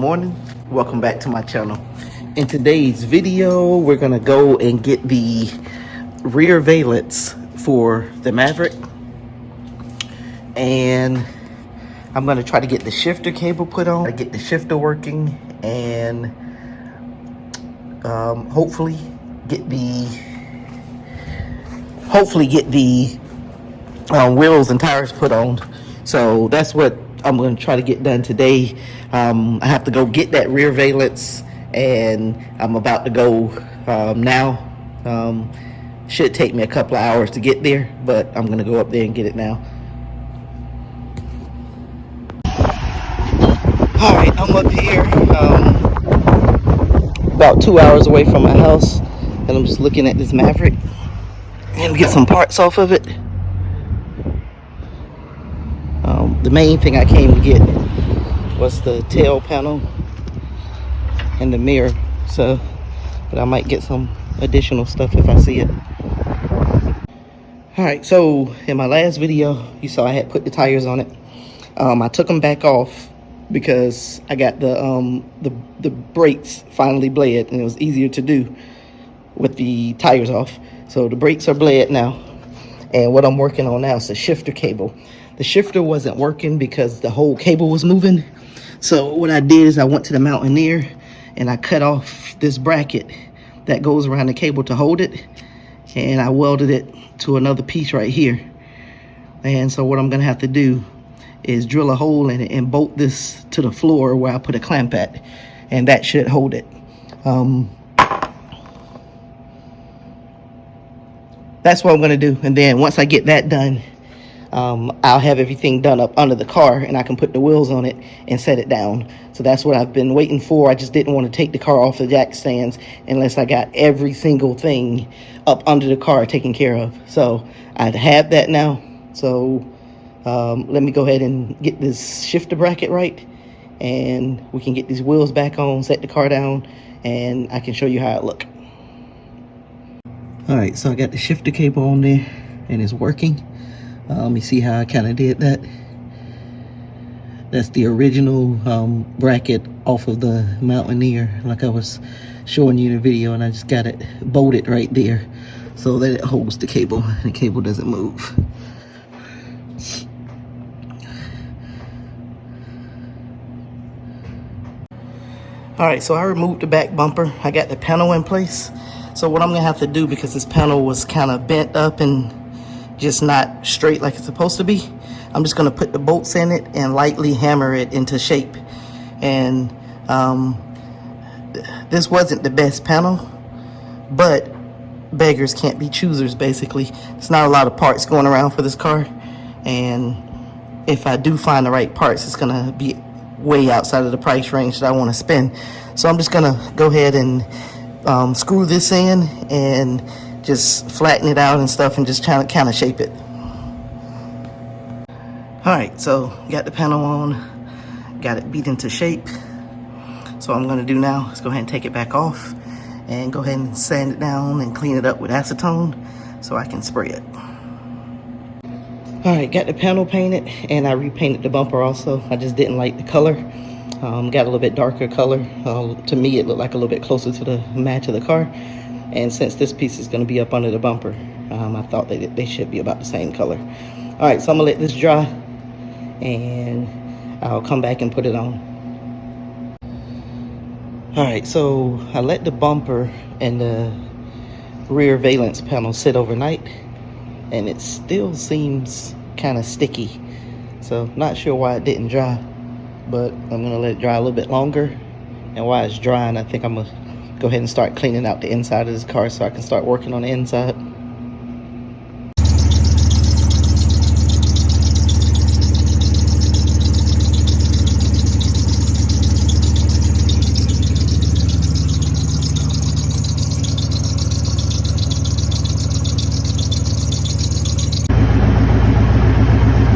morning, welcome back to my channel. In today's video we're gonna go and get the rear valence for the Maverick, and I'm gonna try to get the shifter cable put on, get the shifter working, and hopefully get the wheels and tires put on. So that's what I'm going to try to get done today. I have to go get that rear valence, and I'm about to go now. Should take me a couple of hours to get there, but I'm going to go up there and get it now. All right, I'm up here about 2 hours away from my house, and I'm just looking at this Maverick and get some parts off of it. The main thing I came to get was the tail panel and the mirror, but I might get some additional stuff if I see it. Alright, so in my last video you saw I had put the tires on it. I took them back off because I got the brakes finally bled, and it was easier to do with the tires off. So the brakes are bled now, and what I'm working on now is the shifter cable. The shifter wasn't working because the whole cable was moving. So what I did is I went to the Mountaineer and I cut off this bracket that goes around the cable to hold it, and I welded it to another piece right here. And so what I'm gonna have to do is drill a hole in it and bolt this to the floor where I put a clamp at, and that should hold it. That's what I'm gonna do, and then once I get that done, I'll have everything done up under the car, and I can put the wheels on it and set it down. So that's what I've been waiting for. I just didn't want to take the car off the jack stands unless I got every single thing up under the car taken care of. So I have that now. So let me go ahead and get this shifter bracket right, and we can get these wheels back on, set the car down, and I can show you how it look. All right, so I got the shifter cable on there and it's working. You see how I kind of did that? That's the original bracket off of the Mountaineer, like I was showing you in the video, and I just got it bolted right there so that it holds the cable and the cable doesn't move. All right, so I removed the back bumper. I got the panel in place. So what I'm gonna have to do, because this panel was kind of bent up and just not straight like it's supposed to be, I'm just gonna put the bolts in it and lightly hammer it into shape. And this wasn't the best panel, but beggars can't be choosers, basically. There's not a lot of parts going around for this car, and if I do find the right parts, it's gonna be way outside of the price range that I want to spend. So I'm just gonna go ahead and screw this in and just flatten it out and stuff, and just kind of shape it. All right, so got the panel on, got it beat into shape. So what I'm gonna do now is go ahead and take it back off and go ahead and sand it down and clean it up with acetone so I can spray it. All right, got the panel painted, and I repainted the bumper also. I just didn't like the color. Got a little bit darker color. To me, it looked like a little bit closer to the match of the car. And since this piece is going to be up under the bumper, I thought that they should be about the same color. All right, so I'm gonna let this dry, and I'll come back and put it on. All right, so I let the bumper and the rear valence panel sit overnight, and it still seems kind of sticky. So not sure why it didn't dry, but I'm gonna let it dry a little bit longer. And while it's drying, I think I'm gonna go ahead and start cleaning out the inside of this car so I can start working on the inside.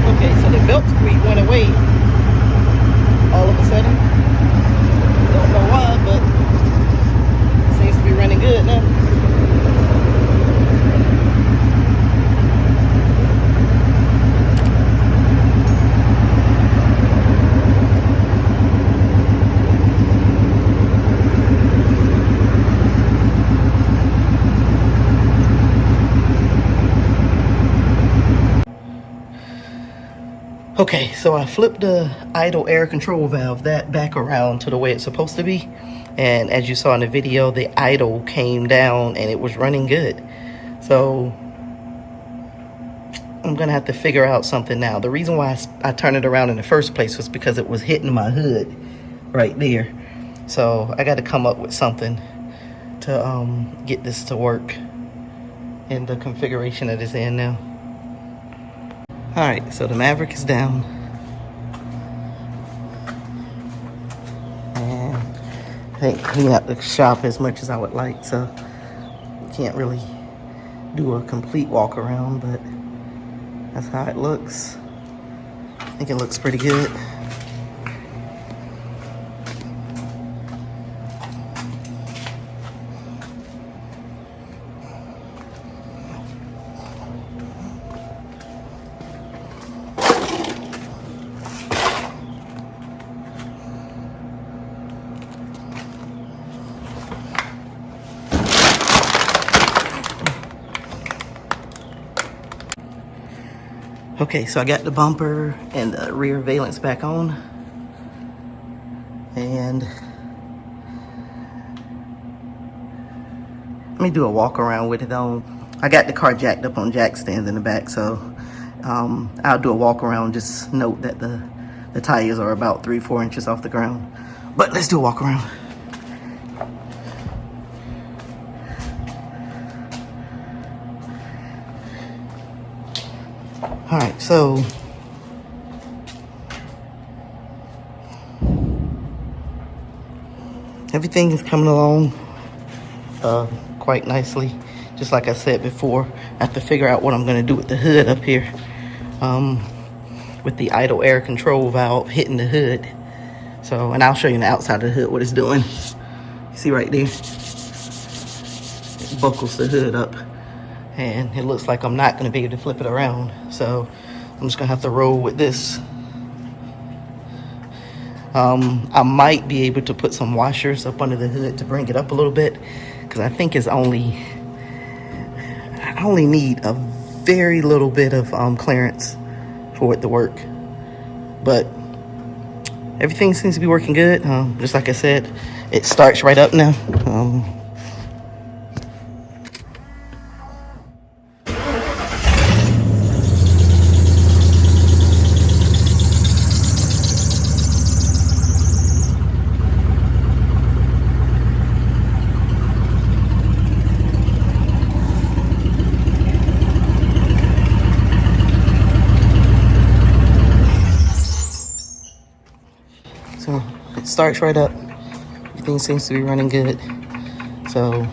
Okay, so the belt squeak went away all of a sudden. Don't know why, but seems to be running good now. Okay, so I flipped the idle air control valve that back around to the way it's supposed to be. And as you saw in the video, the idle came down and it was running good. So I'm gonna have to figure out something now. The reason why I turned it around in the first place was because it was hitting my hood right there. So I got to come up with something to get this to work in the configuration that it's in now. All right, so the Maverick is down. And I ain't clean out the shop as much as I would like, so can't really do a complete walk around, but that's how it looks. I think it looks pretty good. Okay, so I got the bumper and the rear valence back on. And let me do a walk around with it on. I got the car jacked up on jack stands in the back, so I'll do a walk around. Just note that the tires are about 3-4 inches off the ground. But let's do a walk around. All right, so everything is coming along quite nicely. Just like I said before, I have to figure out what I'm gonna do with the hood up here. With the idle air control valve hitting the hood. So, and I'll show you on the outside of the hood what it's doing. You see right there? It buckles the hood up. And it looks like I'm not gonna be able to flip it around. So I'm just gonna have to roll with this. I might be able to put some washers up under the hood to bring it up a little bit, because I think I only need a very little bit of clearance for it to work. But everything seems to be working good. Just like I said, it starts right up now. So it starts right up. Everything seems to be running good. So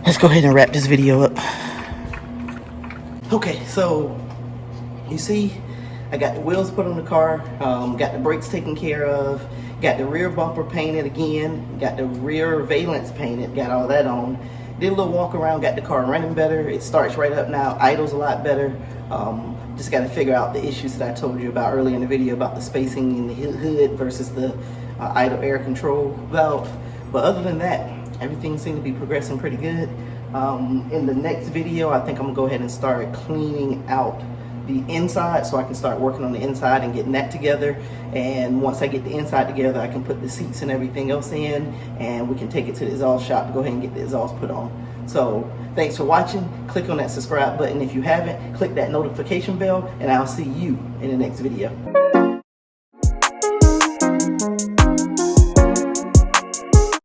let's go ahead and wrap this video up. Okay, so you see, I got the wheels put on the car, got the brakes taken care of, got the rear bumper painted again, got the rear valence painted, got all that on. Did a little walk around, got the car running better. It starts right up now, idles a lot better. Just got to figure out the issues that I told you about earlier in the video about the spacing in the hood versus the idle air control valve. But other than that, everything seemed to be progressing pretty good. In the next video, I think I'm gonna go ahead and start cleaning out the inside so I can start working on the inside and getting that together. And once I get the inside together, I can put the seats and everything else in, and we can take it to the exhaust shop to go ahead and get the exhaust put on. So thanks for watching. Click on that subscribe button if you haven't. Click that notification bell, and I'll see you in the next video.